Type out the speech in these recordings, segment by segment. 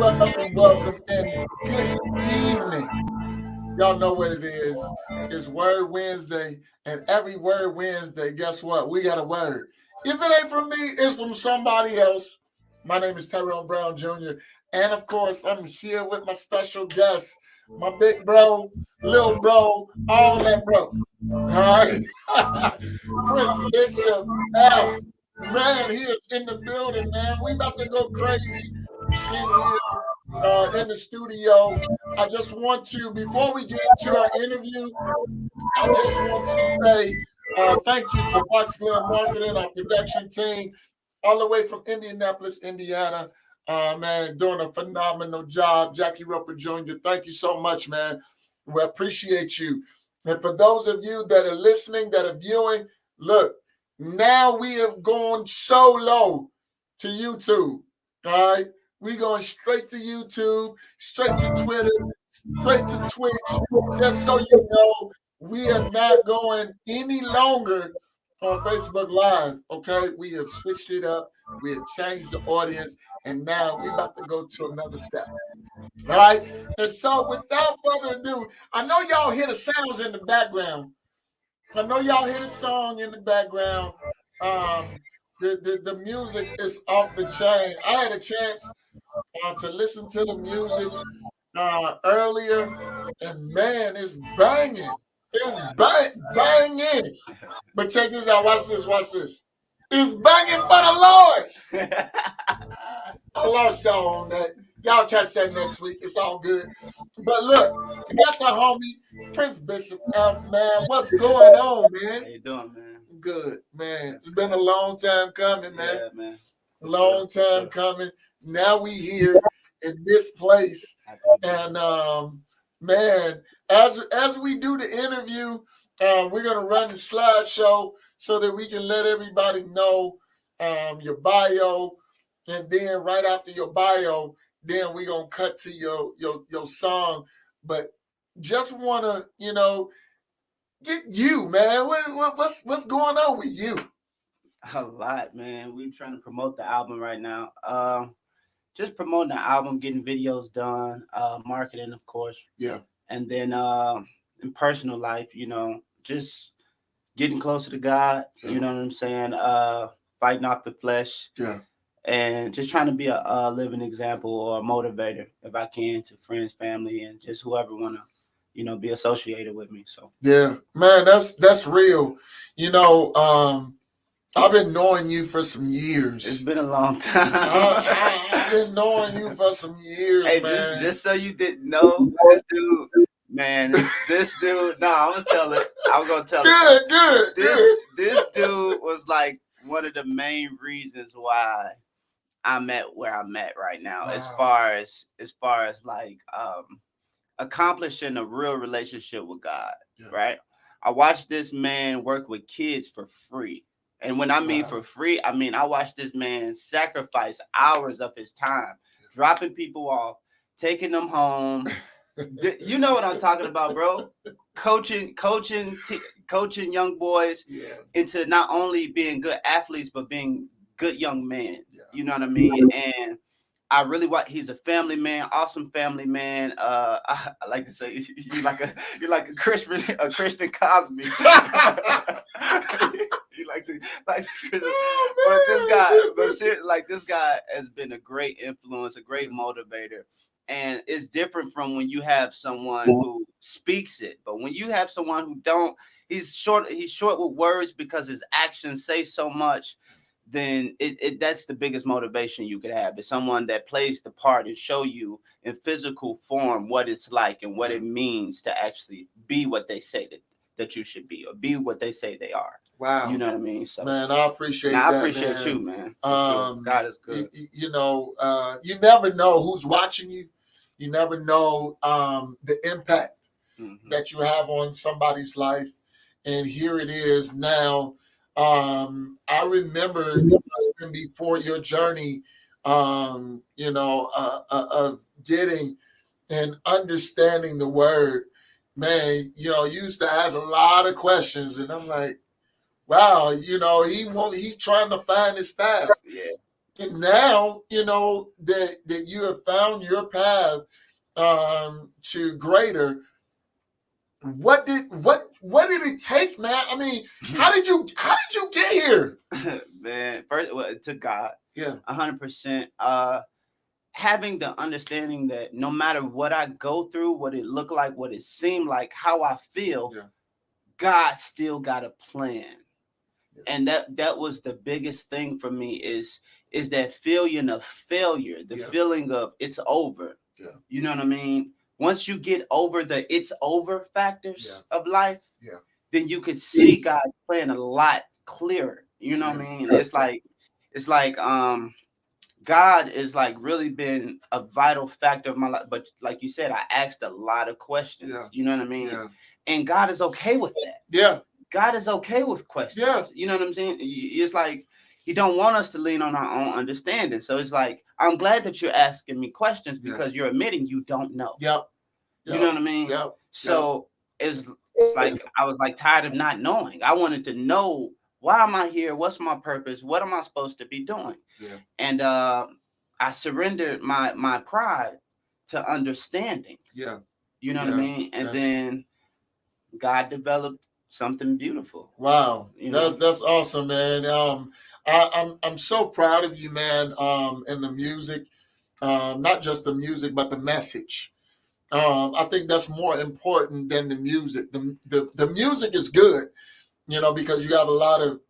welcome, and good evening. Y'all know what it is. It's Word Wednesday, and every Word Wednesday, guess what? We got a word. If it ain't from me, it's from somebody else. My name is Tyrone Brown Jr., and of course, I'm here with my special guest, my big bro, little bro, all that bro. All right, Prince Bishop F. Man, he is in the building, man. We about to go crazy in here in the studio. I just want to, before we get into our interview, I just want to say thank you to Fox Glen Marketing, our production team, all the way from Indianapolis, Indiana. Man, doing a phenomenal job. Jackie Roper Jr., thank you so much, man. We appreciate you. And for those of you that are listening, that are viewing, look, now we have gone so low to YouTube. All right. We going straight to YouTube, straight to Twitter, straight to Twitch. Just so you know, we are not going any longer on Facebook Live. Okay, we have switched it up. We have changed the audience, and now we about to go to another step. All right. And so, without further ado, I know y'all hear the sounds in the background. I know y'all hear the song in the background. Um, the music is off the chain. I had a chance to listen to the music earlier, and man, it's banging. It's banging. But check this out. Watch this. Watch this. It's banging for the Lord. I lost y'all on that. Y'all catch that next week. It's all good. But look, I got the homie Prince Bishop F. Man, what's going on, man? How you doing, man? Good, man. It's been a long time coming, man. Yeah, man. Long time coming. Now we here in this place, and man, as we do the interview, we're gonna run the slideshow so that we can let everybody know your bio, and then right after your bio, then we're gonna cut to your song. But just wanna get you, man. What's going on with you? A lot, man. We trying to promote the album right now. Just promoting the album, getting videos done, marketing, of course. Yeah. And then in personal life, just getting closer to God. Yeah. You know what I'm saying? Fighting off the flesh. Yeah. And just trying to be a living example or a motivator, if I can, to friends, family, and just whoever want to, be associated with me. So yeah, man, that's real. I've been knowing you for some years. It's been a long time. I've been knowing you for some years, hey, man. Just so you didn't know, this dude, man, this dude. No, I'm gonna tell it. I'm gonna tell it. Good. This dude was like one of the main reasons why I'm at where I'm at right now. Wow. As far as like accomplishing a real relationship with God, right? I watched this man work with kids for free. And when I mean for free, I mean I watched this man sacrifice hours of his time, dropping people off, taking them home. You know what I'm talking about, bro? Coaching young boys into not only being good athletes, but being good young men. You know what I mean? And I really want. He's a family man, awesome family man. I like to say you're like a Christian Cosby. You like the this guy has been a great influence, a great motivator, and it's different from when you have someone who speaks it, but when you have someone who don't, he's short with words because his actions say so much. Then that's the biggest motivation you could have, is someone that plays the part and show you in physical form what it's like and what it means to actually be what they say that you should be, or be what they say they are. Wow. You know what I mean? So, man, I appreciate that. I appreciate you, man. Sure. God is good. You never know who's watching you. You never know the impact that you have on somebody's life. And here it is now. I remember even before your journey, of getting and understanding the word, man, you used to ask a lot of questions, and I'm like, wow, he trying to find his path. Yeah. And now, that you have found your path to greater. What did it take, man? I mean, how did you get here? Man, first, well, to God, Yeah, 100%. Having the understanding that no matter what I go through, what it looked like, what it seemed like, how I feel, yeah, God still got a plan. yeah, And that was the biggest thing for me is that feeling of failure, the yeah, feeling of it's over. yeah, You know what I mean? Once you get over the it's over yeah, factors of life, yeah, then you could see God's plan a lot clearer. You know what yeah, I mean? It's like God is like really been a vital factor of my life. But like you said, I asked a lot of questions. yeah, You know what I mean? yeah, And God is okay with that. yeah, God is okay with yeah, questions. You know what I'm saying? It's like He don't want us to lean on our own understanding. So it's like I'm glad that you're asking me questions yeah, because you're admitting you don't know. yep, You know yep, what I mean? yep, yep, So it's like I was like tired of not knowing. I wanted to know, why am I here? What's my purpose? What am I supposed to be doing? yeah, And I surrendered my pride to understanding. yeah, You know what I yeah. mean? And That's then God developed something beautiful. wow. You That's know? that's awesome, man. I'm so proud of you, man. And the music, not just the music, but the message. I think that's more important than the music. The music is good, because you have a lot of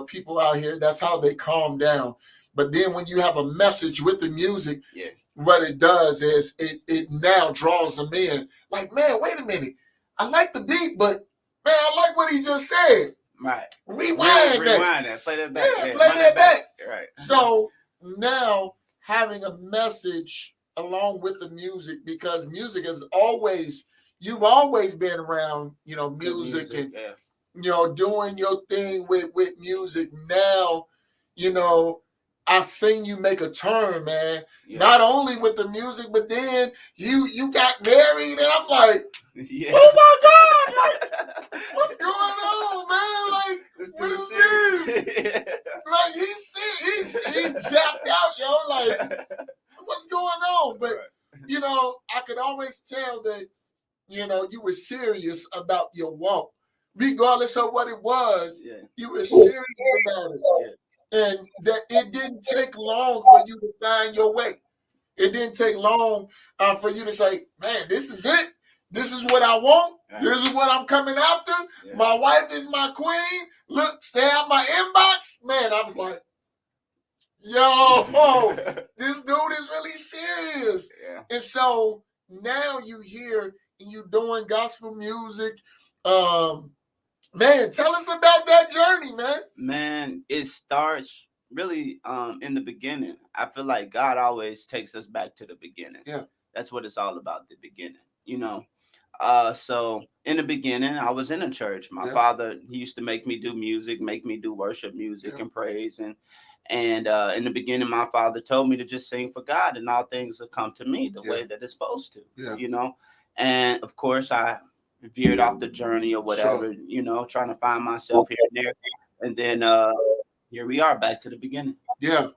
people out here. That's how they calm down. But then when you have a message with the music, Yeah. what it does is it now draws them in. Like, man, wait a minute, I like the beat, but man, I like what he just said. Right. Rewind that. Rewind that. Play that back. Yeah, play run that back. Right. So now having a message along with the music, because music is always, you've always been around, Good music and yeah. doing your thing with music. Now, you know, I've seen you make a turn, man. Yeah. Not only with the music, but then you got married, and I'm like, Yeah. oh my God, like, what's going on, man? Like, Let's what do is the this? series. Like, he's jacked out, yo. Like, what's going on? But Right. I could always tell that you were serious about your walk, regardless of what it was. Yeah. You were serious about it, Yeah. and that it didn't take long for you to find your way. It didn't take long for you to say, man, this is it. This is what I want. Right. This is what I'm coming after. Yeah. My wife is my queen. Look, stay out my inbox. Man, I'm like, yo, this dude is really serious. Yeah. And so now you here and you doing gospel music. Man, tell us about that journey, man. Man, it starts really in the beginning. I feel like God always takes us back to the beginning. Yeah. That's what it's all about, the beginning. So in the beginning, I was in a church. My father, he used to make me do music, make me do worship music and praise. And in the beginning, my father told me to just sing for God and all things will come to me the way that it's supposed to. Yeah. And of course, I veered off the journey or whatever, trying to find myself here and there. And then here we are back to the beginning. Yeah.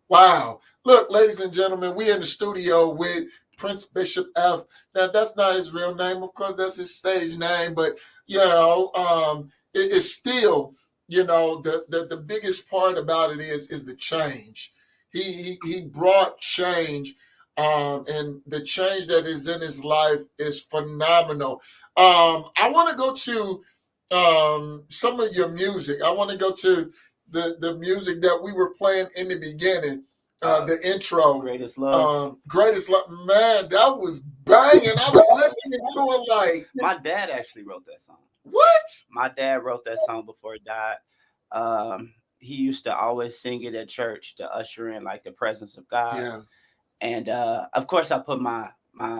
Wow. Look, ladies and gentlemen, we're in the studio with Prince Bishop F. Now, that's not his real name. Of course, that's his stage name. But, it's still, the biggest part about it is the change. He brought change. And the change that is in his life is phenomenal. I want to go to some of your music. I want to go to the music that we were playing in the beginning, the intro. Greatest Love. Greatest Love. Man, that was banging. I was listening to it like. My dad actually wrote that song. What? My dad wrote that song before he died. He used to always sing it at church to usher in like the presence of God. Yeah. And of course, I put my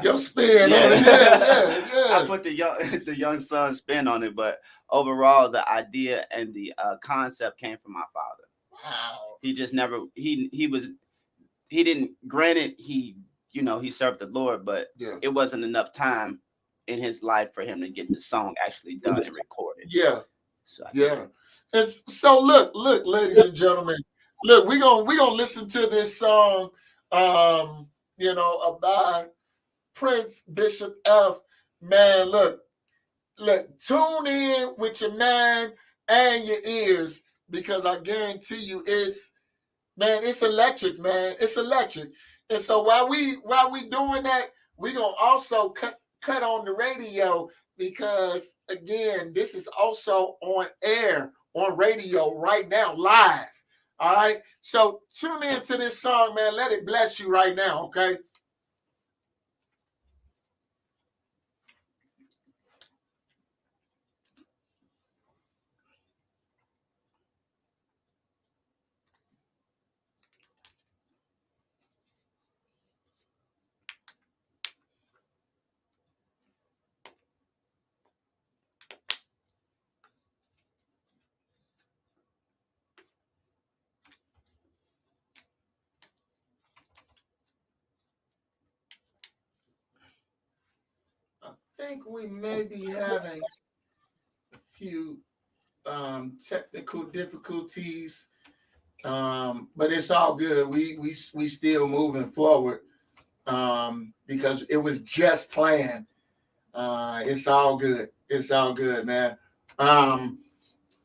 your spin on it. Yeah. I put the young son spin on it, but overall, the idea and the concept came from my father. Wow. He just never he didn't. Granted, he served the Lord, but it wasn't enough time in his life for him to get the song actually done and recorded. Yeah. So And so look, ladies and gentlemen, Look, we gonna listen to this song, by Prince Bishop F. Man, look, tune in with your mind and your ears, because I guarantee you it's electric, man. It's electric. And so while we doing that, we gonna also cut on the radio, because again, this is also on air on radio right now, live. All right. So tune in to this song, man. Let it bless you right now, okay? I think we may be having a few technical difficulties, but it's all good. We still moving forward, because it was just planned. It's all good. It's all good, man.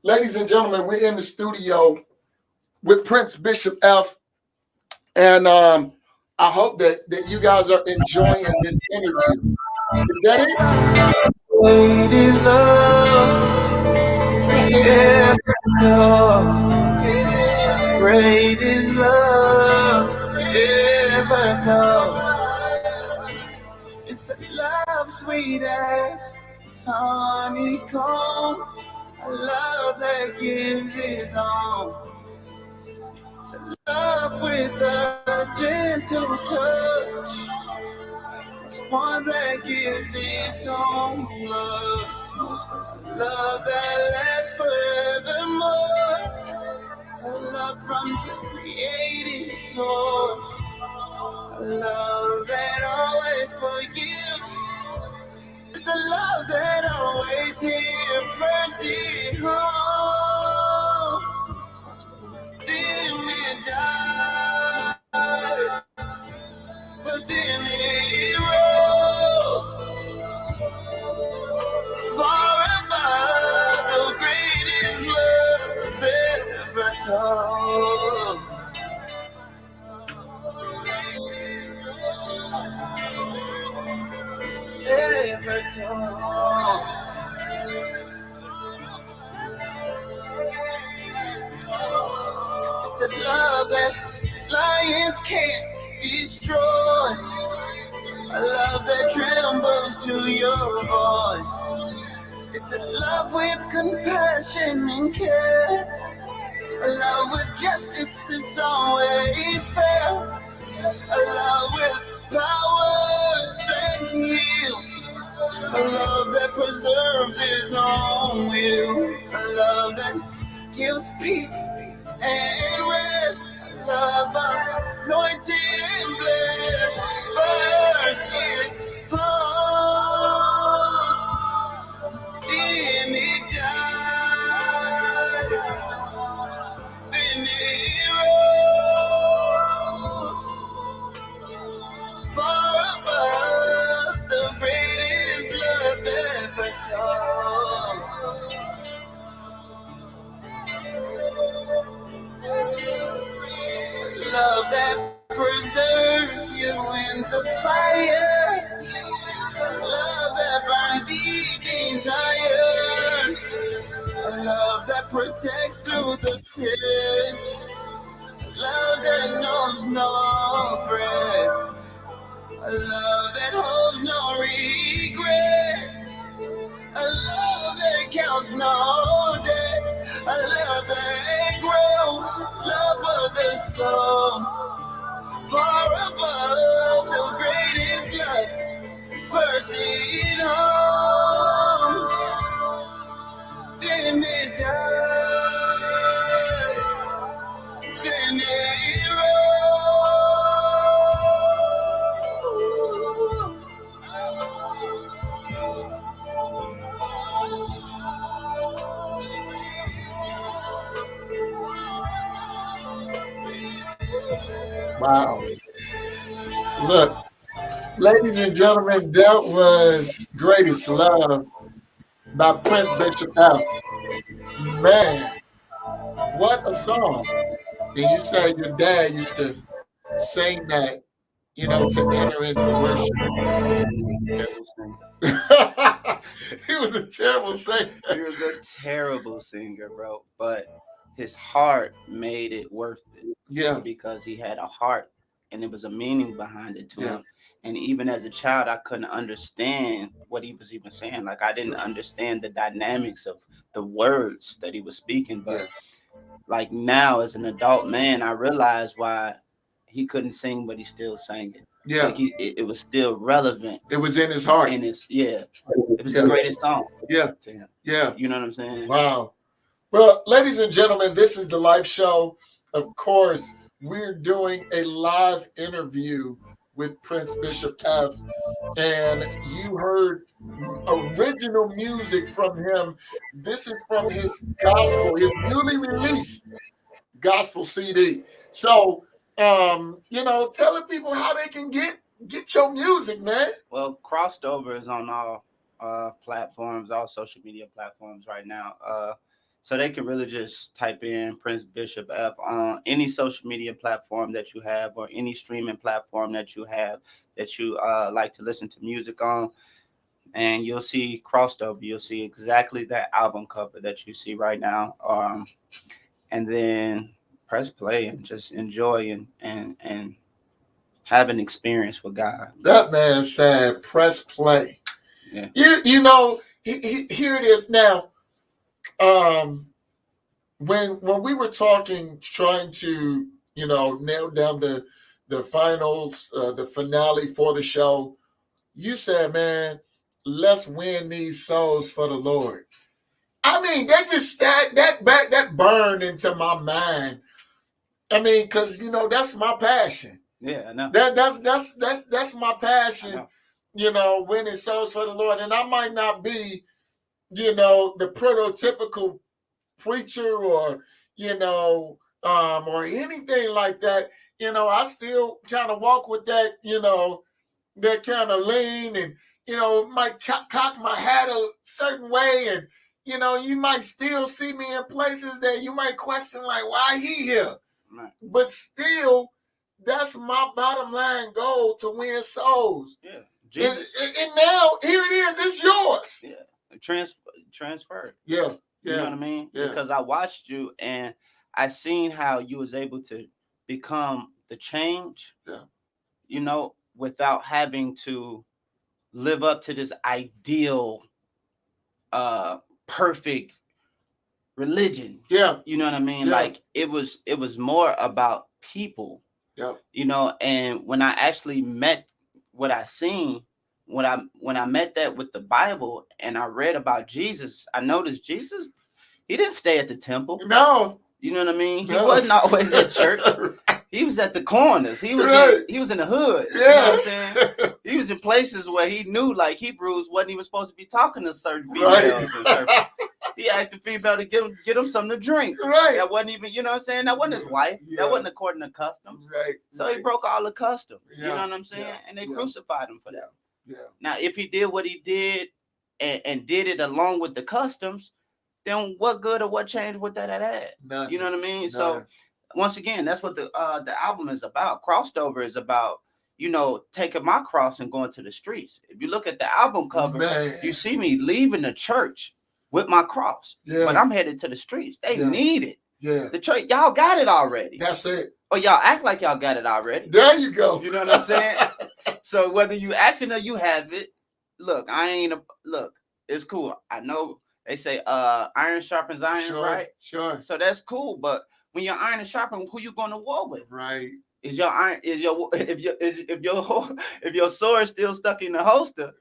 Ladies and gentlemen, we're in the studio with Prince Bishop F, and I hope that you guys are enjoying this interview. Is that it? Great is love's ever great is love ever told. It's a love sweet as honeycomb, a love that gives its own. It's a love with a gentle touch. It's one that gives its own love. Love that lasts forevermore. A love from the creative source. A love that always forgives. It's a love that always here first at home. Then it died, but then it rose far above the greatest love ever told. Ever told. It's a love that lions can't destroy. A love that trembles to your voice. It's a love with compassion and care. A love with justice that's always fair. A love with power that heals. A love that preserves his own will. A love that gives peace and rest. A love anointed and blessed. First is home, then it died, then it rose far above the greatest love ever told. Love that preserves you in the fire. Love that burns deep desire. A love that protects through the tears. Love that knows no threat. A love that holds no regret. A love that counts no debt. A love that grows. Love of the soul. Far above the greatest love. First it home, then it died, then it rose. Wow. Look, ladies and gentlemen, that was Greatest Love by Prince Bishop F. Man, what a song. And you say your dad used to sing that, to enter into worship. He was a terrible singer. He was a terrible singer, bro. But his heart made it worth it. Yeah. Because he had a heart and there was a meaning behind it to Yeah. him. And even as a child, I couldn't understand what he was even saying. Like, I didn't understand the dynamics of the words that he was speaking. But like now, as an adult man, I realized why he couldn't sing, but he still sang it. Yeah. Like it was still relevant. It was in his heart. And it was the greatest song. Yeah. To him. Yeah. You know what I'm saying? Wow. Well, ladies and gentlemen, this is the Life Show. Of course, we're doing a live interview with Prince Bishop F. And you heard original music from him. This is from his gospel, his newly released gospel CD. So, telling people how they can get your music, man. Well, Crossed Over is on all platforms, all social media platforms right now. So they can really just type in Prince Bishop F on any social media platform that you have or any streaming platform that you have that you like to listen to music on. And you'll see Crossed Over. You'll see exactly that album cover that you see right now. And then press play and just enjoy and have an experience with God. That man said, press play. Yeah. Here it is now. When we were talking, trying to, nail down the finals, the finale for the show, you said, man, let's win these souls for the Lord. I mean, that burned into my mind. I mean, because that's my passion. Yeah, I know. That's my passion. Winning souls for the Lord, and I might not be, the prototypical preacher or or anything like that. I still kind of walk with that, that kind of lean, and might cock my hat a certain way, and you might still see me in places that you might question, like, why he here? Right. But still, that's my bottom line goal, to win souls. Yeah. And now here it is, it's yours. Yeah. Transferred. Yeah. You know what I mean? Yeah. Because I watched you and I seen how you was able to become the change. Yeah. Without having to live up to this ideal, perfect religion. Yeah. You know what I mean? Yeah. Like it was more about people. Yeah. And when I actually met what I seen, when I met that with the Bible and I read about Jesus, I noticed Jesus, he didn't stay at the temple. No. You know what I mean? No. He wasn't always at church. He was at the corners. He was in the hood. Yeah. You know what I'm saying? He was in places where he knew, like, Hebrews wasn't even supposed to be talking to certain females. Right. He asked the female to get him something to drink. Right. That wasn't even, you know what I'm saying? That wasn't his wife. Yeah. That wasn't according to customs. Right. So he broke all the customs. Yeah. You know what I'm saying? Yeah. And they Yeah. crucified him for that. Yeah. Now, if he did what he did and did it along with the customs, then what good or what change would that have had? Nothing. You know what I mean? Nothing. So once again, that's what the album is about. Crossed Over is about, taking my cross and going to the streets. If you look at the album cover, Man. you see me leaving the church with my cross. Yeah. But I'm headed to the streets. They need it. Yeah. The church, y'all got it already. That's it. Or y'all act like y'all got it already. There you go. You know what I'm saying? So whether you acting or you have it, look, it's cool. I know they say iron sharpens iron, Sure. right? Sure. So that's cool, but when your iron is sharpened, who you going to war with? Right. Is your iron if your sword still stuck in the holster,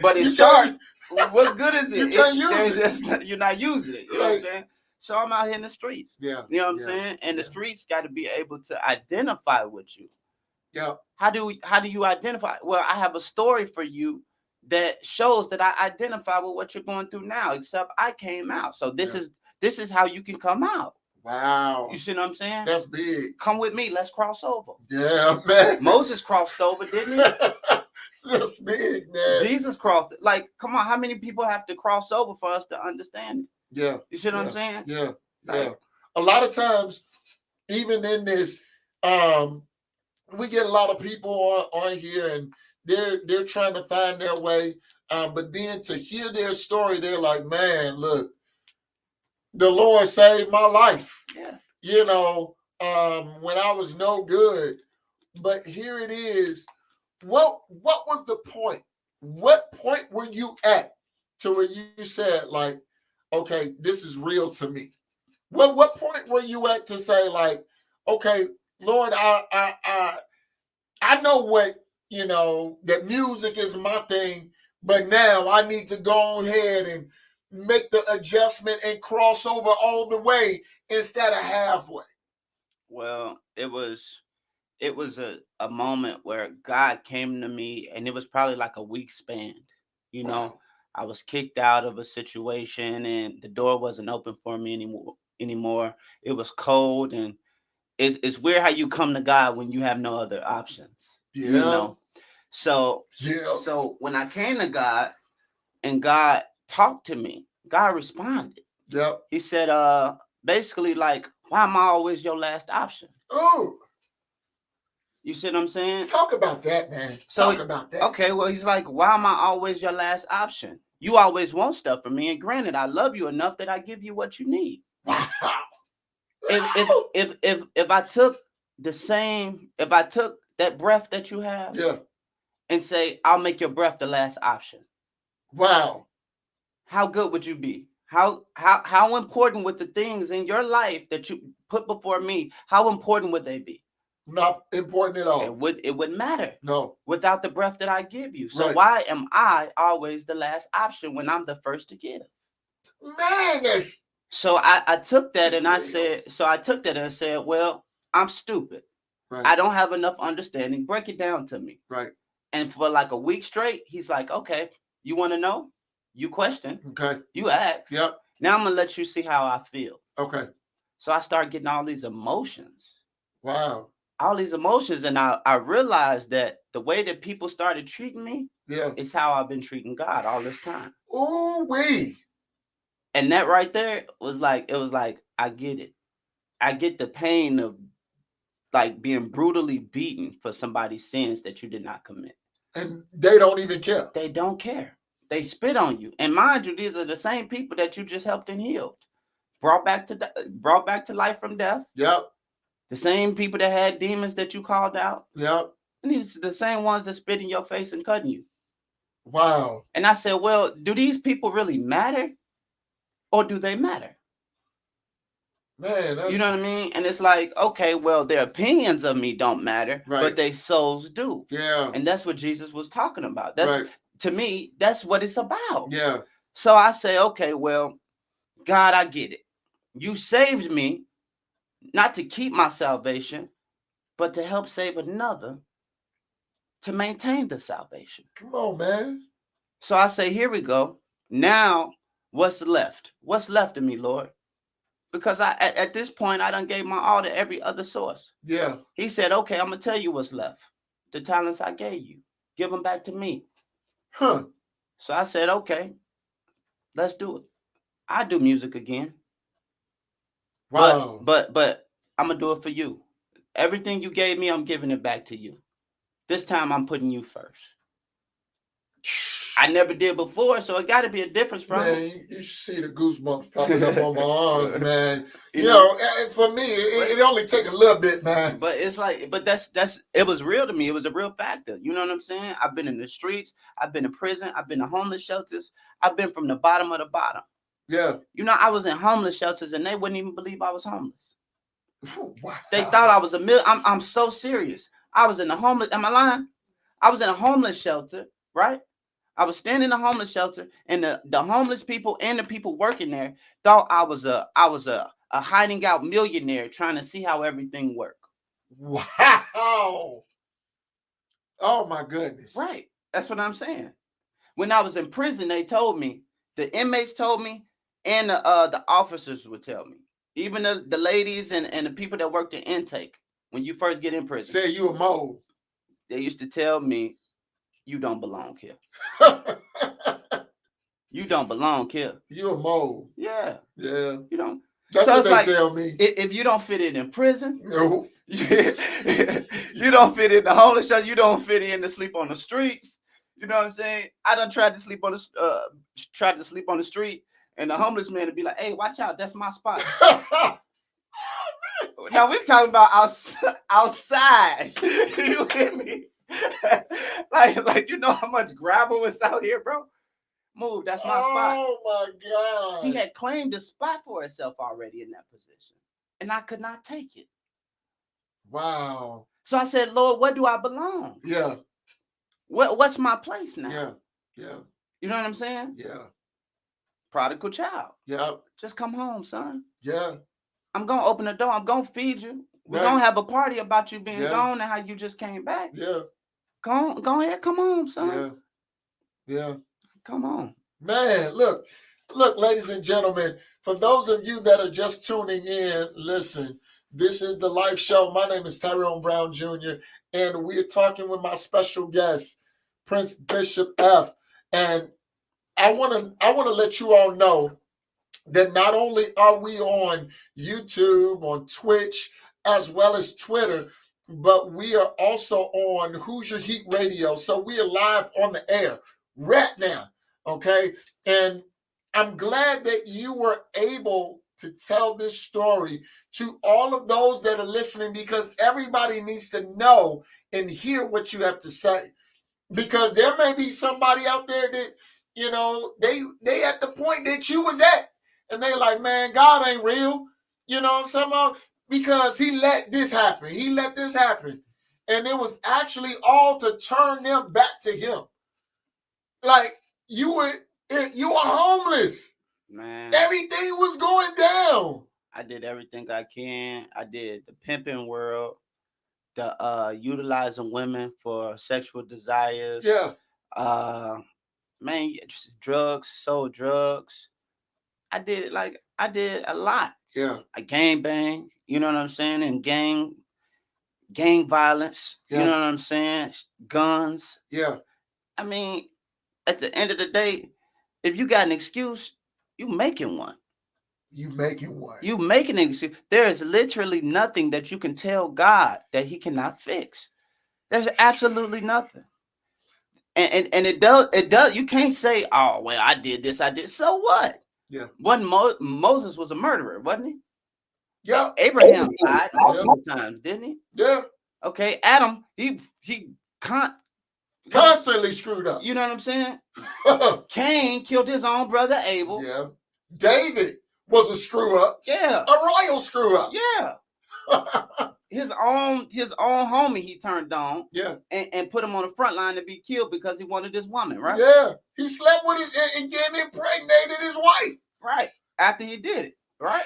but it's sharp? What good is it? You can't use it. You're not using it. You know what I'm saying? So I'm out here in the streets. Yeah. You know what I'm saying? And the streets got to be able to identify with you. Yeah. How do you identify? Well, I have a story for you that shows that I identify with what you're going through now, except I came out. So this is how you can come out. Wow. You see what I'm saying? That's big. Come with me. Let's cross over. Yeah, man. Moses crossed over, didn't he? That's big, man. Jesus crossed it. Like, come on, how many people have to cross over for us to understand it? Yeah. You see what I'm saying? Yeah. Like, Yeah. A lot of times, even in this, we get a lot of people on here and they're trying to find their way. But then to hear their story, they're like, man, look, the Lord saved my life. Yeah. You know, when I was no good. But here it is. What was the point? What point were you at to where you said, like, okay, this is real to me? What point were you at to say, like, okay, Lord, I know what, you know, that music is my thing, but now I need to go ahead and make the adjustment and cross over all the way instead of halfway? Well, it was a moment where God came to me, and it was probably like a week span. You know, Wow. I was kicked out of a situation and the door wasn't open for me anymore. It was cold, and it's weird how you come to God when you have no other options. Yeah. You know. So Yeah. when I came to God and God talked to me, God responded. Yep. He said, basically, like, why am I always your last option? Oh, You see what I'm saying? talk about that, man. So, Talk about that. Okay, well, he's like, why am I always your last option? You always want stuff from me, and granted, I love you enough that I give you what you need. Wow. If I took that breath that you have, Yeah. and say, I'll make your breath the last option, Wow. how good would you be? How important would the things in your life that you put before me, how important would they be? Not important at all. It wouldn't matter. No. Without the breath that I give you. So Right. why am I always the last option when I'm the first to give? Man, that's So I took that That's and I real. said, well, I'm stupid. right. I don't have enough understanding. Break it down to me. Right. And for like a week straight, he's like, okay, you want to know? You question, Okay. you ask. Yep. Now I'm gonna let you see how I feel. Okay. So I start getting all these emotions. Wow. And I realized that the way that people started treating me Yeah. is how I've been treating God all this time. Ooh wee. And that right there was like, I get it. I get the pain of like being brutally beaten for somebody's sins that you did not commit. And they don't even care. They don't care. They spit on you. And mind you, these are the same people that you just helped and healed. Brought back to life from death. Yep. The same people that had demons that you called out. Yep. And these are the same ones that spit in your face and cutting you. Wow. And I said, well, do these people really matter? Or do they matter? Man, that's, You know what I mean? And it's like, okay, well, their opinions of me don't matter, Right. but their souls do. yeah. And that's what Jesus was talking about. That's Right. To me, that's what it's about. Yeah. So I say, okay, well, God, I get it. You saved me not to keep my salvation, but to help save another to maintain the salvation. Come on, man. So I say, here we go. Now, what's left? What's left of me, Lord? Because at this point, I done gave my all to every other source. Yeah. He said, okay, I'm going to tell you what's left. The talents I gave you. Give them back to me. Huh. So I said, okay, let's do it. I do music again. Wow. But I'm going to do it for you. Everything you gave me, I'm giving it back to you. This time I'm putting you first. I never did before, so it got to be a difference from it. Man, you should see the goosebumps popping up on my arms, man. You You know, for me, it only take a little bit, man. But it's like, but that's it was real to me. It was a real factor. You know what I'm saying? I've been in the streets. I've been in prison. I've been in homeless shelters. I've been from the bottom of the bottom. Yeah. You know, I was in homeless shelters and they wouldn't even believe I was homeless. Wow. They thought I was I'm so serious. I was in the homeless. Am I lying? I was in a homeless shelter, right? I was standing in a homeless shelter, and the homeless people and the people working there thought I was a hiding out millionaire trying to see how everything worked. Wow. Oh my goodness. Right. That's what I'm saying. When I was in prison, they told me, the inmates told me, and the officers would tell me, Even the ladies and the people that work the intake, when you first get in prison, Say you a mole. they used to tell me, you don't belong here. You don't belong here. You a mole. Yeah. Yeah. You don't. That's So what it's they like, tell me. If you don't fit in prison, No. you don't fit in the homeless shelter, you don't fit in to sleep on the streets. You know what I'm saying? I done tried to sleep on the street, and the homeless man would be like, "Hey, watch out, that's my spot." Now we're talking about outside. You hear me? like you know how much gravel is out here, bro? Move, that's my spot. Oh my God. He had claimed a spot for himself already in that position, and I could not take it. Wow. So I said, Lord, where do I belong? Yeah. What's my place now? Yeah. Yeah. You know what I'm saying? Yeah. Prodigal child. Yeah. Just come home, son. Yeah. I'm going to open the door. I'm going to feed you. We're Right. going to have a party about you being Yeah. gone and how you just came back. Yeah. Go ahead. Come on, son. Yeah. Yeah. Come on. Man, look, ladies and gentlemen, for those of you that are just tuning in, listen, this is the Life Show. My name is Tyrone Brown Jr., and we're talking with my special guest, Prince Bishop F. And I want to let you all know that not only are we on YouTube, on Twitch, as well as Twitter, but we are also on Hoosier Heat Radio. So we are live on the air right now. Okay. And I'm glad that you were able to tell this story to all of those that are listening, because everybody needs to know and hear what you have to say. Because there may be somebody out there that, you know, they at the point that you was at, and they like, man, God ain't real. You know what I'm saying about? Because he let this happen. He let this happen. And it was actually all to turn them back to him. Like, you were homeless. Man. Everything was going down. I did everything I can. I did the pimping world, the utilizing women for sexual desires. Yeah. Man, drugs, sold drugs. I did a lot. Yeah. I gang bang, you know what I'm saying? And gang violence, Yeah. you know what I'm saying? Guns. Yeah. I mean, at the end of the day, if you got an excuse, you making one. You making one. You making an excuse. There is literally nothing that you can tell God that he cannot fix. There's absolutely nothing. And it does. You can't say, oh, well, I did this, I did. So what? Yeah. Moses was a murderer, wasn't he? Yeah. Abraham died multiple times, didn't he? Yeah. Okay. Adam, he constantly screwed up. You know what I'm saying? Cain killed his own brother Abel. Yeah. David was a screw up. Yeah. A royal screw up. Yeah. his own homie he turned on. Yeah. And put him on the front line to be killed because he wanted this woman, right? Yeah. He slept with his and again impregnated his wife. Right. After he did it, right?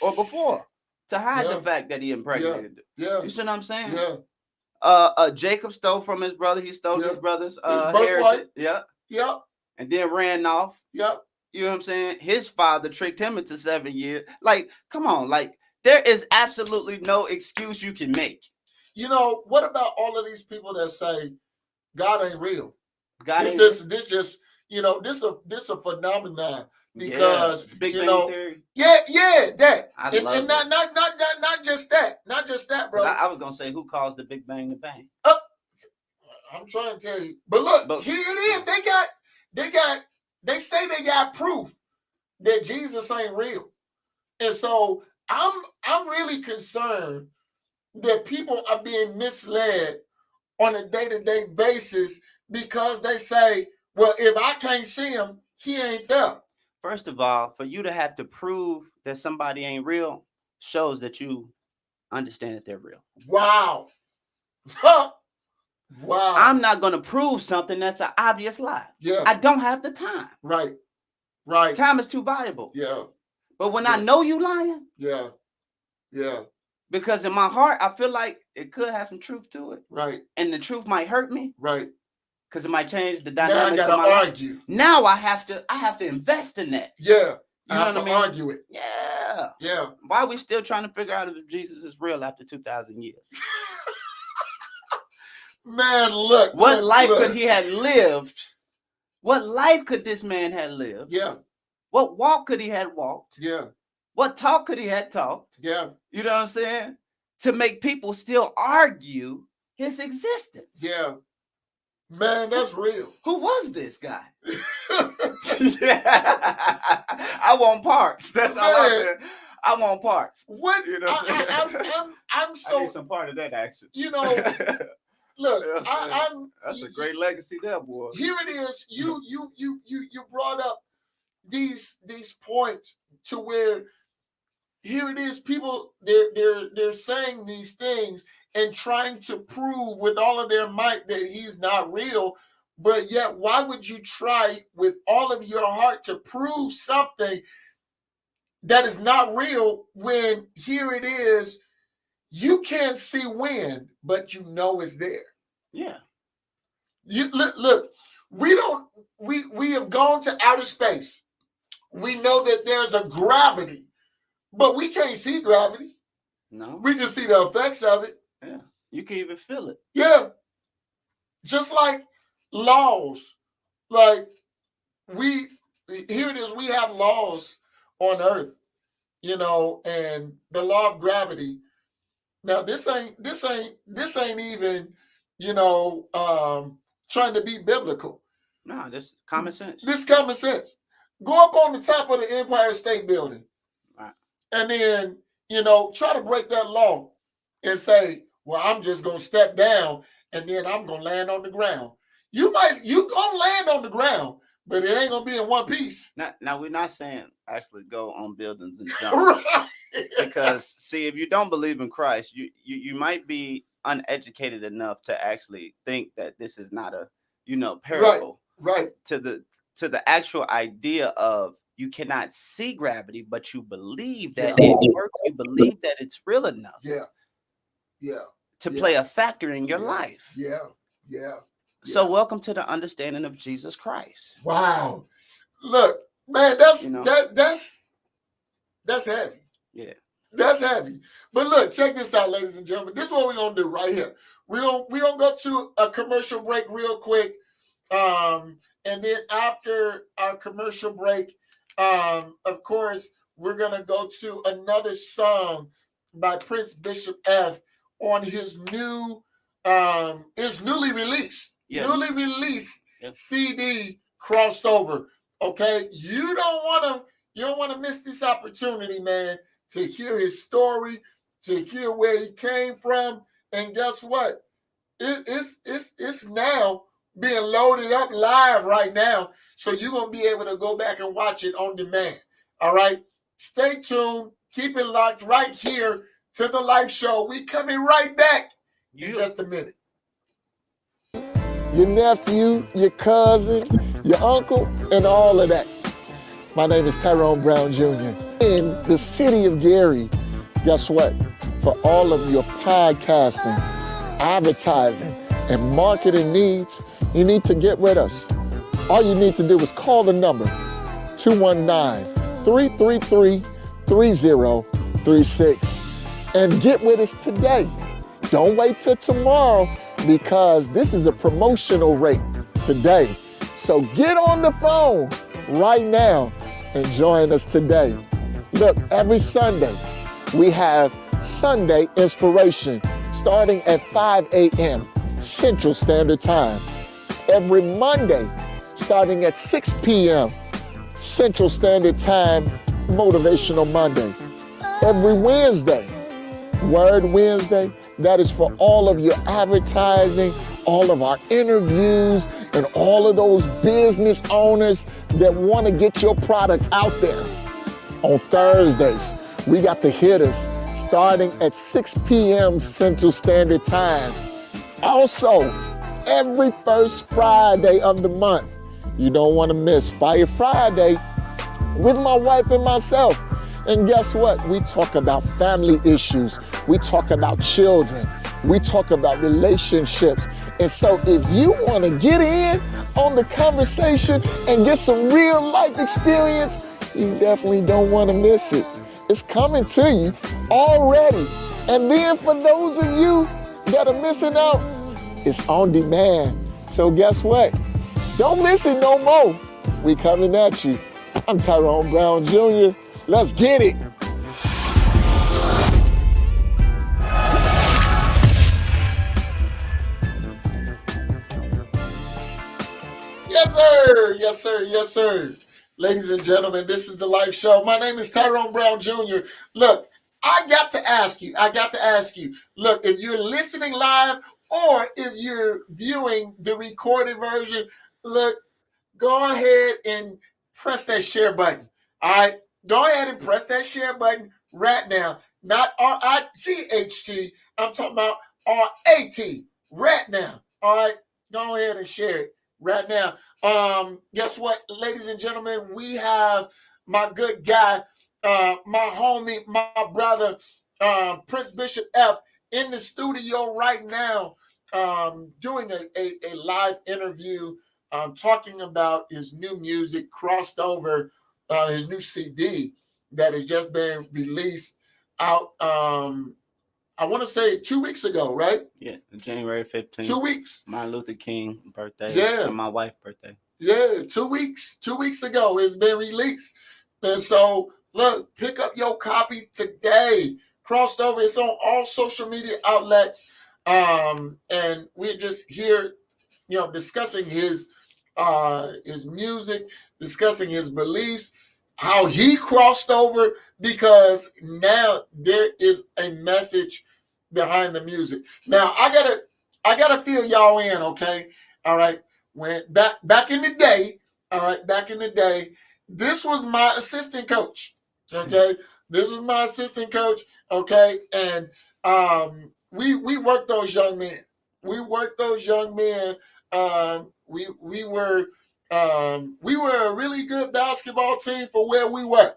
Or before. To hide the fact that he impregnated it. Yeah. You see what I'm saying? Yeah. Jacob stole from his brother. He stole his brother's birthright. heritage. Yeah. Yep. And then ran off. Yep. You know what I'm saying? His father tricked him into 7 years. Like, come on. Like, there is absolutely no excuse you can make. You know, what about all of these people that say God ain't real? God ain't this just, you know, this a phenomenon because Big you Bang know, Theory. that. I And love not just that, bro. I was gonna say, who caused the Big Bang to bang? I'm trying to tell you. But look, here it is. They say they got proof that Jesus ain't real. And so I'm really concerned that people are being misled on a day-to-day basis because they say, well, if I can't see him, he ain't there. First of all, for you to have to prove that somebody ain't real shows that you understand that they're real. Wow. Wow. I'm not going to prove something that's an obvious lie. Yeah. I don't have the time. Right. Time is too valuable. Yeah. But when I know you lying, yeah. Because in my heart, I feel like it could have some truth to it. Right. And the truth might hurt me. Right. Because it might change the Now dynamics I of my gotta life. argue. Now I have to invest in that. Yeah. You I know have what I to mean? argue it. Yeah. Yeah. Why are we still trying to figure out if Jesus is real after 2,000 years? Man, look. What life look. could he have lived? What life could this man have lived? Yeah. What walk could he have walked? Yeah. What talk could he have talked? Yeah. You know what I'm saying? To make people still argue his existence. Yeah. Man, that's real. Who was this guy? I want parts. That's all I want parts. What? You know what I'm saying? I'm so. I need some part of that action. You know, look, That's a great legacy there, boy. Here it is. You brought up these points to where here it is. People they're saying these things and trying to prove with all of their might that he's not real. But yet, why would you try with all of your heart to prove something that is not real when here it is? You can't see wind, but you know it's there. Yeah. You look, we have gone to outer space. We know that there's a gravity, but we can't see gravity. No. We can see the effects of it. Yeah. You can even feel it. Yeah. Just like laws. Like here it is, we have laws on earth, you know, and the law of gravity. Now this ain't even, you know, trying to be biblical. No, this is common sense. This is common sense. Go up on the top of the Empire State Building, right, and then, you know, try to break that law and say, well, I'm just gonna step down and then I'm gonna land on the ground. You gonna land on the ground, but it ain't gonna be in one piece. Now we're not saying actually go on buildings and jump. Right. Because see, if you don't believe in Christ, you might be uneducated enough to actually think that this is not a, you know, parable. Right. To the actual idea of you cannot see gravity, but you believe that it works. You believe that it's real enough. Yeah. To play a factor in your life. Yeah. So welcome to the understanding of Jesus Christ. Wow. Look, man, that's heavy. Yeah. That's heavy. But look, check this out, ladies and gentlemen. This is what we're gonna do right here. We're gonna go to a commercial break real quick. And then after our commercial break, of course, we're gonna go to another song by Prince Bishop F on his newly released CD, Crossed Over. Okay, you don't want to miss this opportunity, man, to hear his story, to hear where he came from, and guess what? It's now being loaded up live right now, so you're gonna be able to go back and watch it on demand. All right, stay tuned, keep it locked right here to the Life Show. We coming right back in just a minute. Your nephew, your cousin, your uncle, and all of that. My name is Tyrone Brown Jr. In the city of Gary, guess what? For all of your podcasting, advertising, and marketing needs, you need to get with us. All you need to do is call the number 219-333-3036 and get with us today. Don't wait till tomorrow, because this is a promotional rate today. So get on the phone right now and join us today. Look, every Sunday we have Sunday Inspiration starting at 5 a.m. Central Standard Time. Every Monday starting at 6 p.m. Central Standard Time, Motivational Monday. Every Wednesday, Word Wednesday, that is for all of your advertising, all of our interviews, and all of those business owners that want to get your product out there. On Thursdays, we got the hitters starting at 6 p.m. Central Standard Time. Also, every first Friday of the month, you don't want to miss Fire Friday with my wife and myself. And guess what? We talk about family issues. We talk about children. We talk about relationships. And so if you want to get in on the conversation and get some real life experience, you definitely don't want to miss it. is coming to you already. And then for those of you that are missing out, it's on demand. So guess what? Don't miss it no more. We coming at you. I'm Tyrone Brown Jr. Let's get it. Yes, sir. Yes, sir. Yes, sir. Ladies and gentlemen, this is the Life Show. My name is Tyrone Brown Jr. Look, I got to ask you. Look, if you're listening live or if you're viewing the recorded version, look, go ahead and press that share button. All right? Go ahead and press that share button right now. Not R-I-G-H-T. I'm talking about R-A-T right now. All right? Go ahead and share it right now. Guess what, ladies and gentlemen? We have my good guy, my homie, my brother, Prince Bishop F, in the studio right now, doing a live interview, talking about his new music, Crossed Over, his new CD that has just been released out, I want to say 2 weeks ago, right? Yeah, January 15th. 2 weeks. Martin Luther King birthday. Yeah. And my wife's birthday. Yeah, 2 weeks. 2 weeks ago, it's been released. And so, look, pick up your copy today. Crossed Over. It's on all social media outlets. And we're just here, discussing his music, discussing his beliefs, how he crossed over, because now there is a message behind the music. Now I gotta fill y'all in, okay? All right. When back in the day, all right, this was my assistant coach. Okay. This was my assistant coach. Okay. And we worked those young men. We were a really good basketball team for where we were.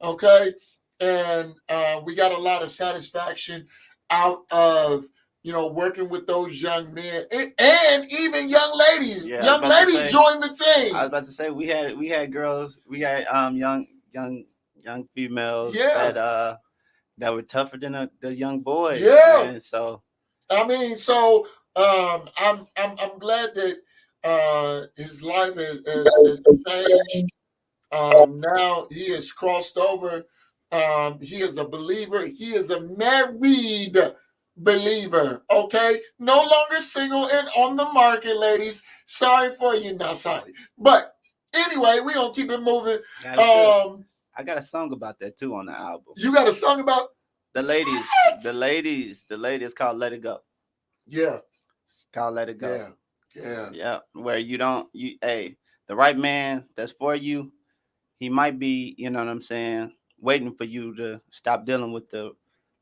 Okay. And we got a lot of satisfaction out of, working with those young men and even young ladies. Yeah, young ladies joined the team. I was about to say we had girls, we had young females Yeah. that were tougher than the young boys. Yeah. And so I'm glad that his life has changed. Now he has crossed over. He is a believer. He is a married believer. Okay, no longer single and on the market, ladies. Sorry for you, not sorry. But anyway, we gonna keep it moving. I got a song about that too on the album. You got a song about the ladies? What? The ladies called "Let It Go." Yeah, it's called "Let It Go." Yeah. Where the right man that's for you, he might be, you know what I'm saying, waiting for you to stop dealing with the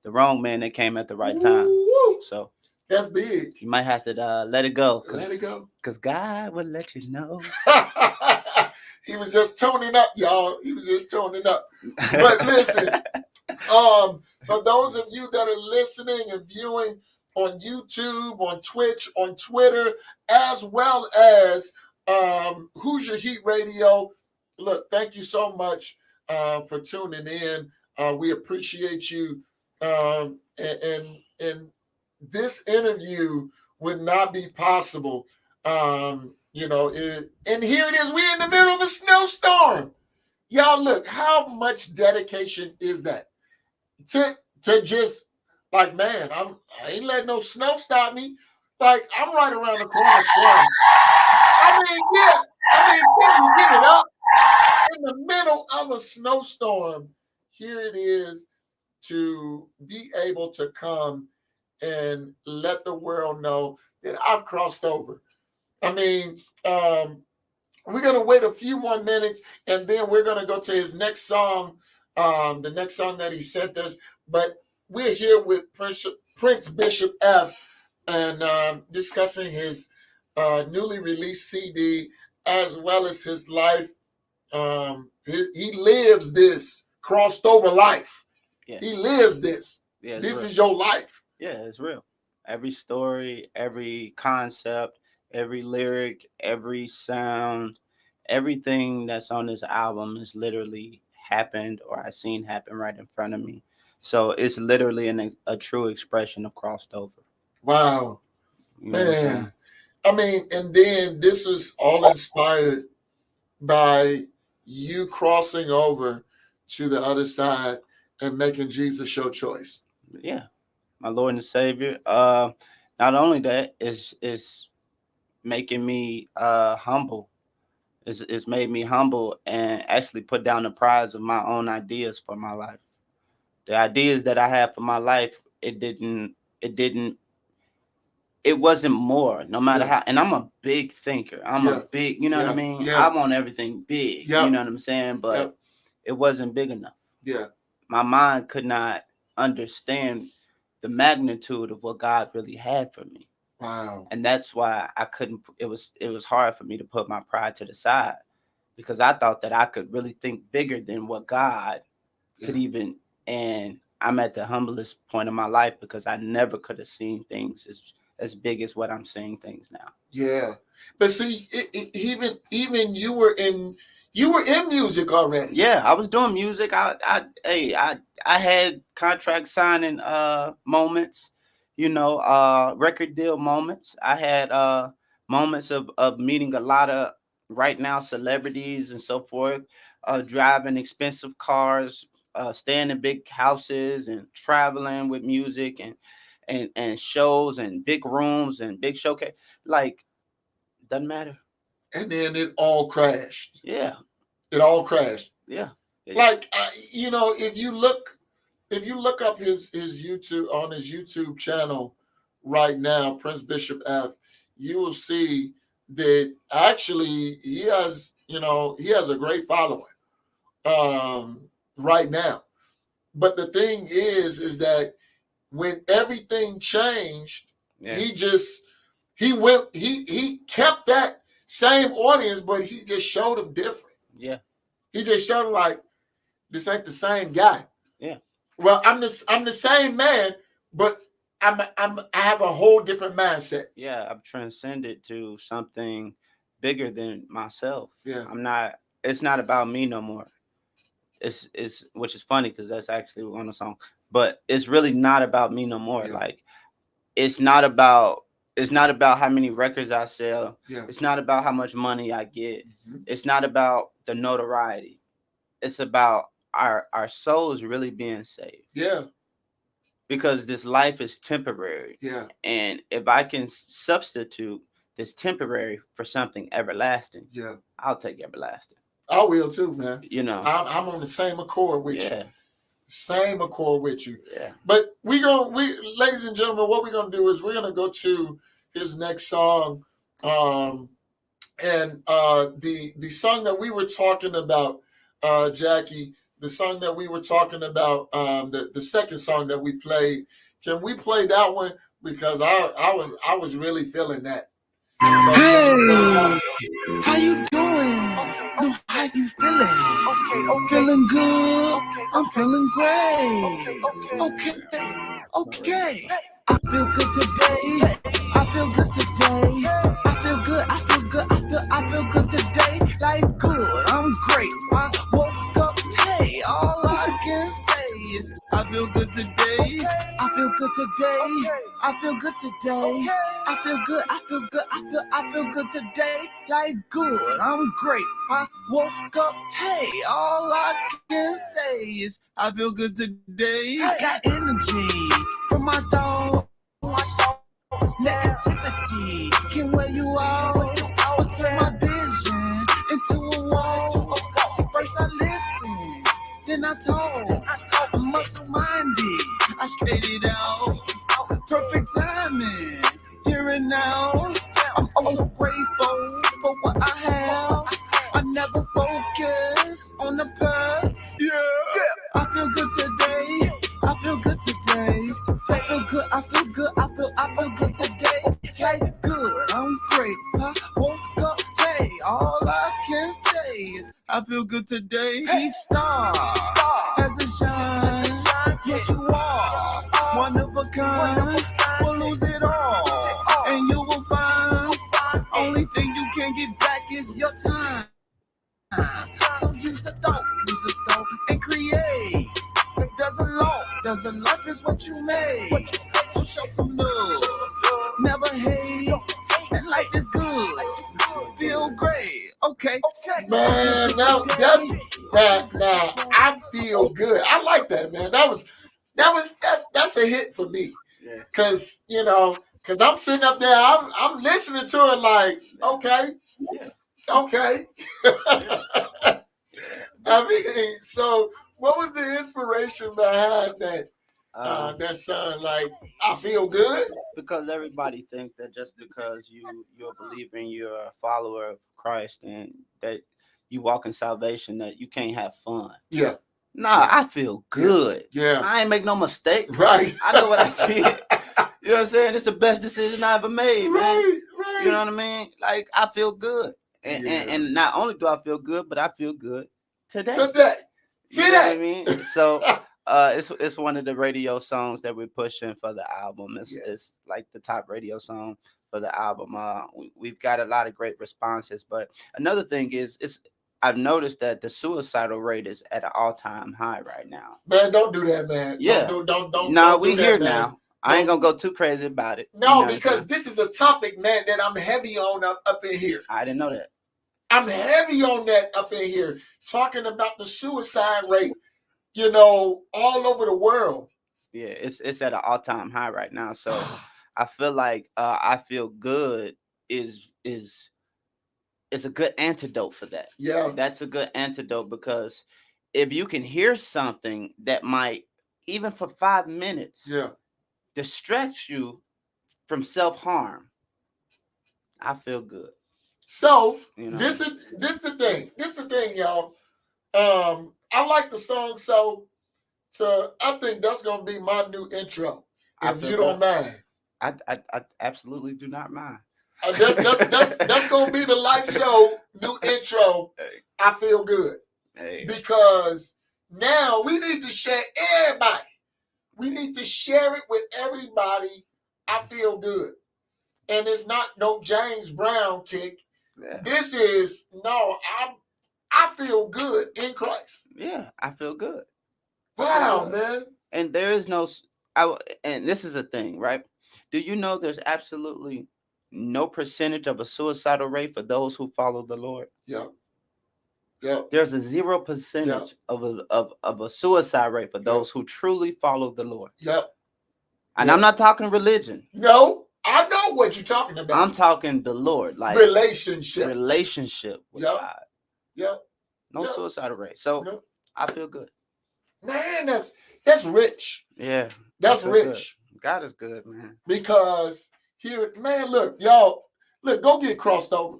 wrong man that came at the right time. Woo. So That's big. You might have to let it go. Let it go. Because God will let you know. He was just toning up, y'all. He was just toning up. But listen, for those of you that are listening and viewing on YouTube, on Twitch, on Twitter, as well as Hoosier Heat Radio, look, thank you so much for tuning in. We appreciate you. And this interview would not be possible. And here it is. We're in the middle of a snowstorm. Y'all, look, how much dedication is that? To just like, man, I ain't letting no snow stop me. Like, I'm right around the corner from. Can you give it up? In the middle of a snowstorm, here it is to be able to come and let the world know that I've crossed over. I mean, we're going to wait a few more minutes, and then we're going to go to his next song, the next song that he sent us. But we're here with Prince Bishop F, and discussing his newly released CD, as well as his life. He lives this crossed over life. Yeah. He lives this. Yeah, this real. Is your life. Yeah, it's real. Every story, every concept, every lyric, every sound, everything that's on this album is literally happened or I seen happen right in front of me. So it's literally a true expression of crossed over. Wow. You know what I'm saying? Man. I mean, and then this was all inspired by you crossing over to the other side and making Jesus your choice. Yeah, my Lord and Savior. Not only that, is making me humble. It's made me humble and actually put down the prize of my own ideas for my life. The ideas that I had for my life, it wasn't more, no matter how. And I'm a big thinker. I'm a big, you know what I mean? I want everything big. You know what I'm saying? But it wasn't big enough. Yeah. My mind could not understand the magnitude of what God really had for me. Wow. And that's why I couldn't. It was hard for me to put my pride to the side, because I thought that I could really think bigger than what God could even. And I'm at the humblest point of my life because I never could have seen things as big as what I'm seeing things now. Yeah, but see, even you were in music already. Yeah, I was doing music. I had contract signing moments, record deal moments. I had moments of meeting a lot of right now celebrities and so forth, driving expensive cars, staying in big houses and traveling with music and shows and big rooms and big showcase. Like, doesn't matter. And then it all crashed. Yeah. It all crashed. Yeah. Like, if you look up his YouTube, on his YouTube channel right now, Prince Bishop F, you will see that actually he has a great following right now. But the thing is that when everything changed, he kept that same audience, but he just showed them different. Yeah. He just showed them like, this ain't the same guy. Yeah. Well, I'm the same man, but I have a whole different mindset. Yeah, I've transcended to something bigger than myself. Yeah. It's not about me no more. It's which is funny because that's actually on the song. But it's really not about me no more. Yeah. Like, it's not about how many records I sell. Yeah. It's not about how much money I get. Mm-hmm. It's not about the notoriety. It's about our souls really being saved. Yeah. Because this life is temporary. Yeah. And if I can substitute this temporary for something everlasting, I'll take everlasting. I will too, man. I'm on the same accord with you. Same accord with you. Yeah. But ladies and gentlemen, what we're gonna do is we're gonna go to his next song. And the song that we were talking about, Jackie, the song that we were talking about, the second song that we played. Can we play that one? Because I was really feeling that. Hey, how you doing? No, how you feeling? Okay. Feeling good. I'm feeling great. Okay. I feel good today. I feel good today. I feel good. I feel good today. Like good. I'm great. I woke up. Hey, all I can say is I feel good today. I feel good today. I feel good today. I feel good. I feel good today. Like good. I'm great. I woke up. Hey, all I can say is I feel good today. I got energy from my dog. Negativity can wear you out. Or turn my vision into a wall. See, first I listen, then I talk. I'm muscle-minded. I straight it out. Perfect timing, here and now. I'm also grateful for what I have. I never focus on the past. Yeah. I feel good today. I feel good today. I feel good. I feel good today. Like good. I'm great. I woke up. Hey, all I can say is I feel good today. Each star has a shine. Yes, you are one of a kind. We'll lose it all, and you will find only thing you can get back is your time. So use a thought, Doesn't love is what you made. So show some love. Never hate. And life is good. Feel great. Okay. Man, now I feel good. I like that, man. That's a hit for me. Yeah. Cause cause I'm sitting up there, I'm listening to it like, okay. Yeah. Okay. I mean, so what was the inspiration behind that that song? Like, I feel good. Because everybody thinks that just because you're a believer and you're a follower of Christ and that you walk in salvation that you can't have fun. Yeah. Nah, I feel good. Yeah. I ain't make no mistake. Right. I know what I did. You know what I'm saying? It's the best decision I ever made, man. Right. You know what I mean? Like, I feel good. And not only do I feel good, but I feel good today. See you know that? what I mean? So it's one of the radio songs that we're pushing for the album. It's like the top radio song for the album. We've got a lot of great responses. But another thing is I've noticed that the suicidal rate is at an all-time high right now. Man, don't do that, man. Yeah. Don't. No, don't we do that, here man. now. I ain't gonna go too crazy about it. No, because this is a topic, man, that I'm heavy on up in here. I didn't know that. I'm heavy on that up in here, talking about the suicide rate, all over the world. Yeah, it's at an all-time high right now. So I feel like I feel good is a good antidote for that. Yeah. That's a good antidote because if you can hear something that might, even for 5 minutes, distract you from self-harm, I feel good. So this is the thing. This is the thing, y'all. I like the song, so I think that's gonna be my new intro. If you don't mind. I absolutely do not mind. That's gonna be the live show new intro. Hey. I feel good. Hey. Because now we need to share everybody. We need to share it with everybody. I feel good. And it's not no James Brown kick. Yeah. This is I feel good in Christ. Yeah, I feel good. Wow, man. And there is no and this is a thing, right? Do you know there's absolutely no percentage of a suicidal rate for those who follow the Lord? Yep. There's a 0% of a suicide rate for those who truly follow the Lord. Yep. And I'm not talking religion. No, I know what you're talking about. I'm talking the Lord, like relationship with God. Yep. No suicidal rate. So I feel good. Man, that's rich. Yeah. That's rich. Good. God is good, man. Because here, man, look, y'all, go get crossed over.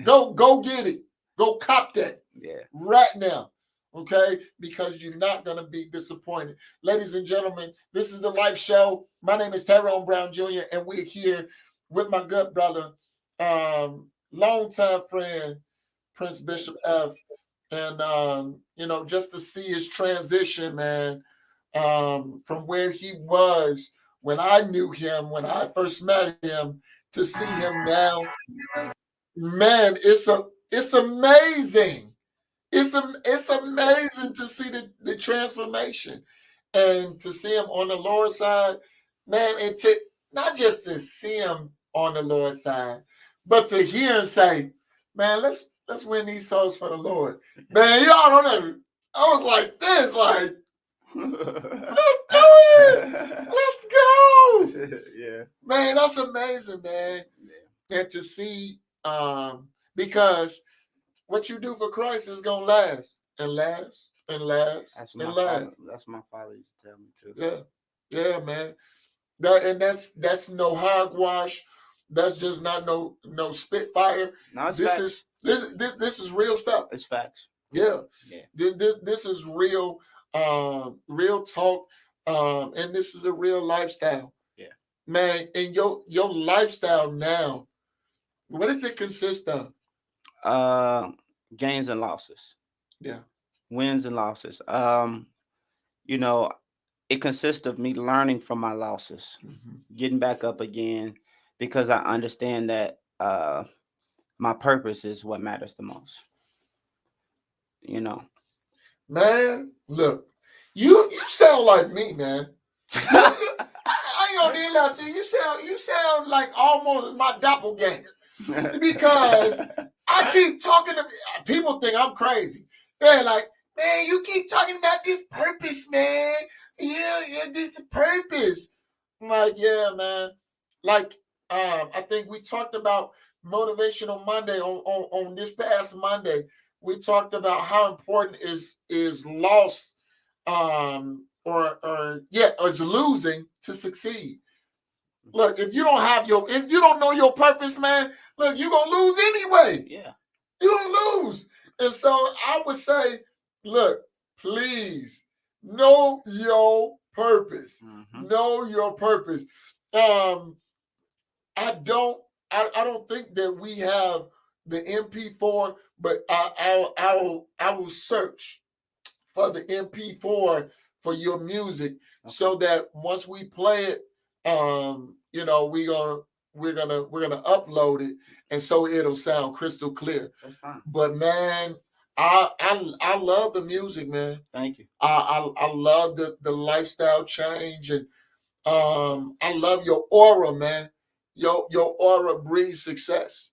Go get it. Go cop that. Yeah. Right now. Okay? Because you're not going to be disappointed. Ladies and gentlemen, this is the Life Show. My name is Tyrone Brown Jr., and we're here with my good brother, longtime friend, Prince Bishop F. And, just to see his transition, man, from where he was when I knew him, when I first met him, to see him now, man, it's amazing. It's amazing to see the transformation and to see him on the Lord's side, man, and to not just to see him on the Lord's side, but to hear him say, man, let's win these souls for the Lord. Man, y'all don't know. I was like this, like, let's do it. Let's go. Yeah. Man, that's amazing, man. Yeah. And to see, because what you do for Christ is gonna last and last and last and last. That's my father used to tell me too. Yeah, man. That's no hogwash. That's just not no spitfire. No, it's this facts. This is real stuff. It's facts. Yeah. Yeah. This is real, real talk, and this is a real lifestyle. Yeah. Man, and your lifestyle now, what does it consist of? Gains and losses. Yeah. Wins and losses. It consists of me learning from my losses, getting back up again, because I understand that my purpose is what matters the most. Man, look, You sound like me, man. I ain't gonna deal out to you. You sound like almost my doppelganger because I keep talking to people. Think I'm crazy. They're like, man, you keep talking about this purpose, man. Yeah, this purpose. I'm like, yeah, man. Like, I think we talked about Motivational Monday on this past Monday. We talked about how important is loss, or is losing to succeed. Look, if you don't know your purpose, man, look, you're gonna lose anyway. Yeah. You're gonna lose. And so I would say, look, please know your purpose. Mm-hmm. Know your purpose. I don't think that we have the MP4, but I will search for the MP4 for your music, so that once we play it, we're gonna upload it, and so it'll sound crystal clear. That's fine. But man, I love the music, man. Thank you. I love the lifestyle change, and I love your aura, man. Your aura breeds success.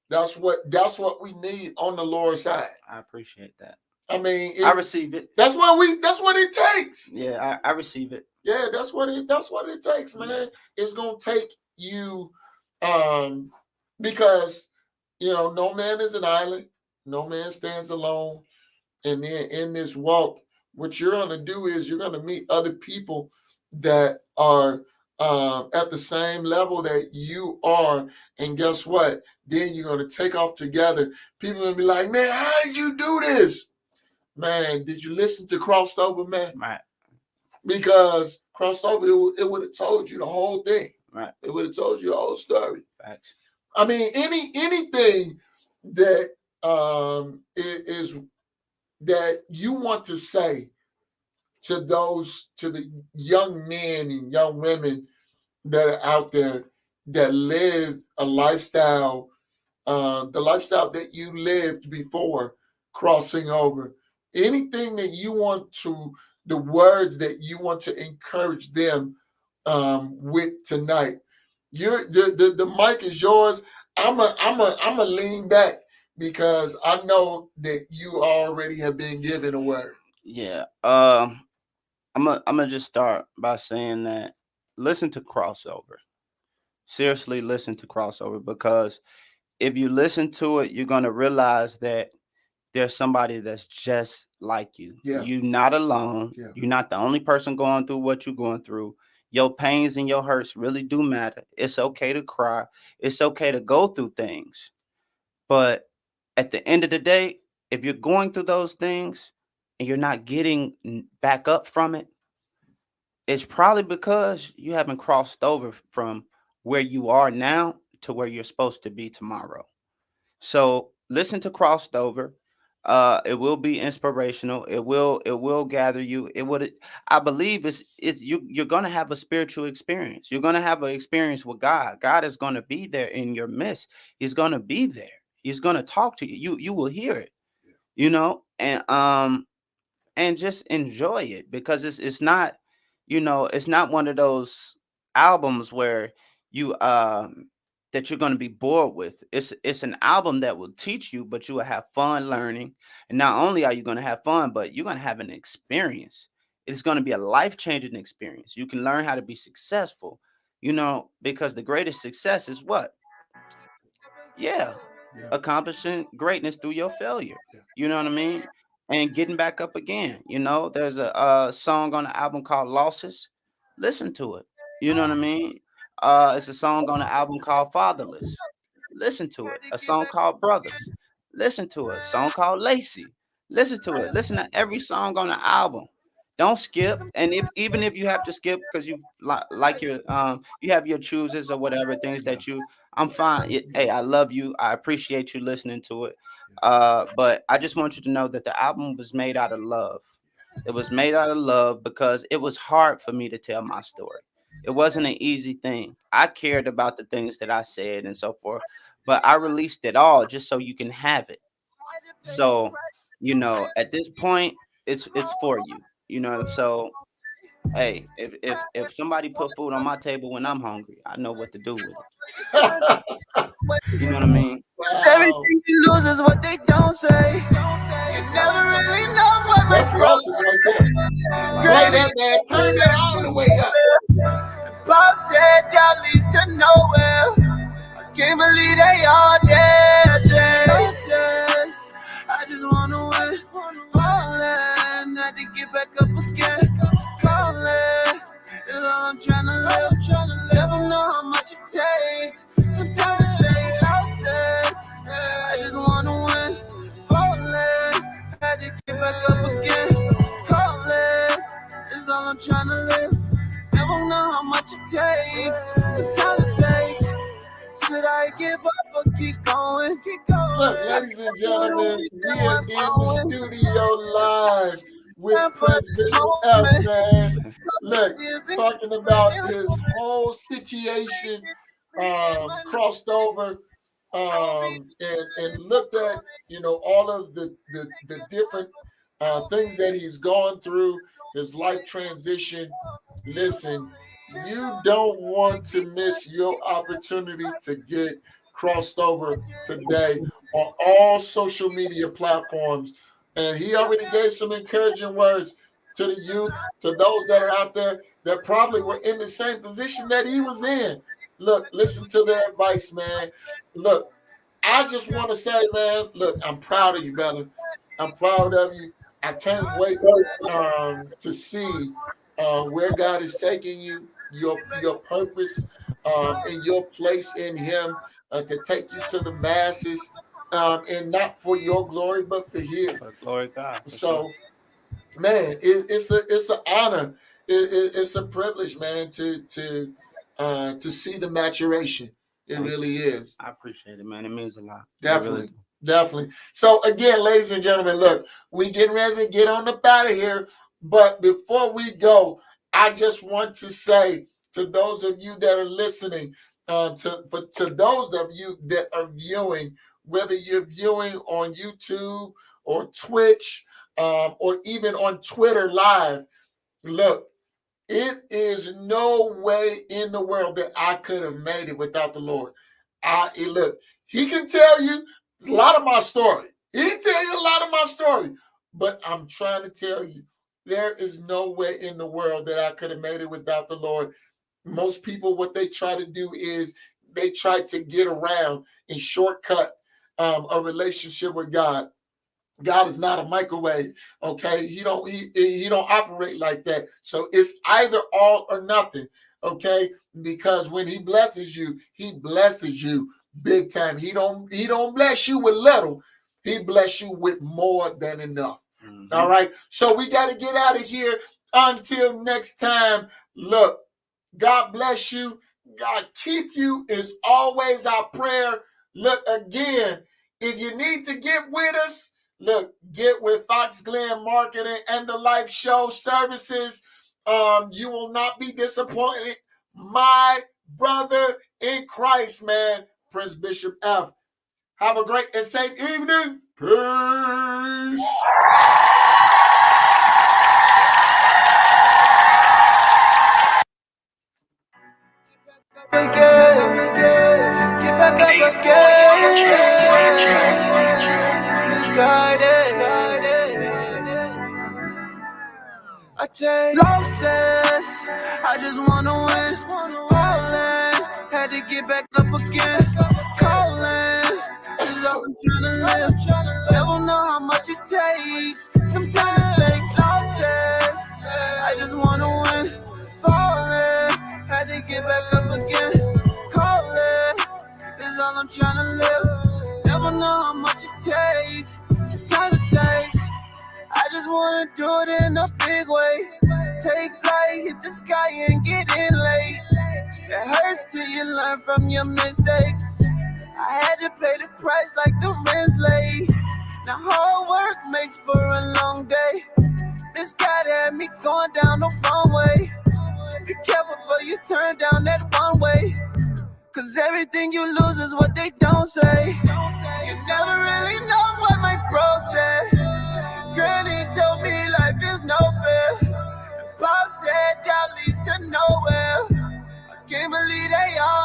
That's what we need on the Lord's side. I appreciate that. I mean, I receive it. That's what it takes. Yeah, I receive it. Yeah, that's what it takes, man. Yeah. It's gonna take you, because no man is an island, no man stands alone. And then in this walk, what you're gonna do is you're gonna meet other people that are at the same level that you are, and guess what? Then you're gonna take off together. People are gonna be like, man, how did you do this? Man, did you listen to Crossed Over, man? Right. Because Crossed Over, it would have told you the whole thing. Right. It would have told you the whole story. Facts. I mean, anything that is that you want to say to the young men and young women that are out there that live a lifestyle, the lifestyle that you lived before crossing over. Anything that you want to, the words that you want to encourage them with tonight. The mic is yours. I'm a lean back because I know that you already have been given a word. Yeah. I'm gonna just start by saying that listen to Crossover. Seriously, listen to Crossover, because if you listen to it, you're gonna realize that there's somebody that's just like you. Yeah. You're not alone. Yeah. You're not the only person going through what you're going through. Your pains and your hurts really do matter. It's okay to cry. It's okay to go through things. But at the end of the day, if you're going through those things and you're not getting back up from it, it's probably because you haven't crossed over from where you are now to where you're supposed to be tomorrow. So listen to Crossed Over. It will be inspirational. It will gather you. I believe you're gonna have a spiritual experience. You're gonna have an experience with God. God is gonna be there in your midst. He's gonna be there. He's gonna talk to you. You will hear it. And just enjoy it, because it's not, it's not one of those albums where you that you're going to be bored with. It's an album that will teach you, but you will have fun learning. And not only are you going to have fun, but you're going to have an experience. It's going to be a life-changing experience. You can learn how to be successful, because the greatest success is what? Yeah. Accomplishing greatness through your failure. Yeah. You know what I mean? And getting back up again. There's a song on the album called Losses. Listen to it. You know what I mean? It's a song on the album called Fatherless. Listen to it. A song called Brothers. Listen to it. A song called Lacey. Listen to it. Listen to every song on the album. Don't skip. And even if you have to skip because you like your you have your chooses or whatever things that I'm fine. Hey, I love you. I appreciate you listening to it. But I just want you to know that the album was made out of love. It was made out of love because it was hard for me to tell my story. It wasn't an easy thing. I cared about the things that I said and so forth, but I released it all just so you can have it. So, at this point, it's for you. You know, so hey, if somebody put food on my table when I'm hungry, I know what to do with it. You know what I mean? Wow. Everything you lose is what they don't say. You never really knows what my That's Ross's right there. Play that, man. Turn that all the way up. Bob said that leads to nowhere. I can't believe they all dead. I just wanna win. Falling, had to get back up again. Calling, is all I'm trying to live. Never know how much it takes. Sometimes it takes losses. I just wanna win. Falling, had to get back up again. Calling, is all I'm trying to live. Never know how much it takes. Sometimes it takes. Should I give up or keep going? Look, ladies and gentlemen, we are in the studio live with Prince Bishop F, man. Look, talking about his whole situation, crossed over, and looked at, you know, all of the different things that he's gone through, his life transition. Listen, you don't want to miss your opportunity to get crossed over today on all social media platforms. And he already gave some encouraging words to the youth, to those that are out there that probably were in the same position that he was in. Look, listen to their advice, man. Look, I just want to say, man, look, I'm proud of you, brother. I'm proud of you. I can't wait to see where God is taking you, your purpose, and your place in Him, to take you to the masses, and not for your glory, but for His. For glory God. So, man, it's an honor. It's a privilege, man, to see the maturation. It really is. I appreciate it, man. It means a lot. Definitely. Definitely. So again, ladies and gentlemen, look, we getting ready to get on up out of here. But before we go, I just want to say to those of you that are listening, to those of you that are viewing, whether you're viewing on YouTube or Twitch, or even on Twitter Live, look, it is no way in the world that I could have made it without the Lord. Look, He can tell you a lot of my story. He can tell you a lot of my story. But I'm trying to tell you, there is no way in the world that I could have made it without the Lord. Most people, what they try to do is they try to get around and shortcut a relationship with God. God is not a microwave, okay? He don't operate like that. So it's either all or nothing, okay? Because when He blesses you big time. He don't bless you with little. He bless you with more than enough. Mm-hmm. All right. So we got to get out of here. Until next time. Look, God bless you. God keep you is always our prayer. Look, again, if you need to get with us, look, get with Fox Glen Marketing and the Life Show Services. You will not be disappointed. My brother in Christ, man, Prince Bishop F. Have a great and safe evening. Peace. Get back up again. Misguided. I take losses. I just wanna win. Falling, had to get back up again. Calling, is all I'm trying to live. Never know how much it takes. Sometimes it takes losses. I just wanna win. Falling, had to get back up again. Calling, is all I'm trying to live. Never know how much it takes. Sometimes it takes. I just wanna do it in a big way. Take flight, hit the sky and get in late. It hurts till you learn from your mistakes. I had to pay the price like the rent's late. Now hard work makes for a long day. This guy had me going down the wrong way. Be careful before you turn down that one way. Cause everything you lose is what they don't say. You never really know what my bro said. Granny told me life is no fair. nowhere. I can't believe they all